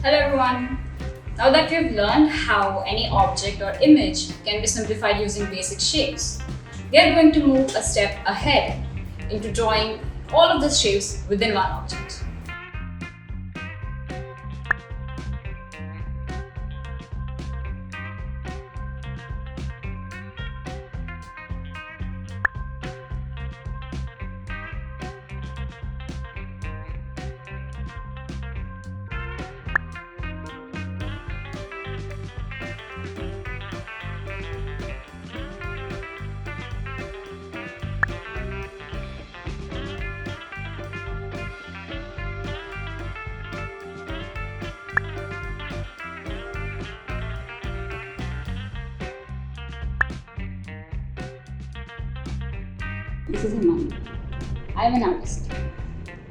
Hello everyone! Now that we've learned how any object or image can be simplified using basic shapes, we are going to move a step ahead into drawing all of the shapes within one object. This is Himani. I am an artist.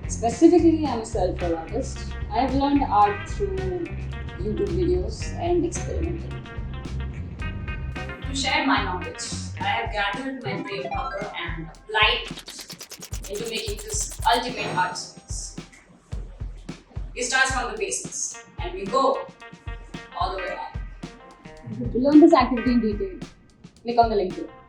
Specifically, I am a self-taught artist. I have learned art through YouTube videos and experimenting. To share my knowledge, I have gathered my brain power and applied it into making this ultimate art piece. We start from the basics and we go all the way up. To learn this activity in detail, click on the link below.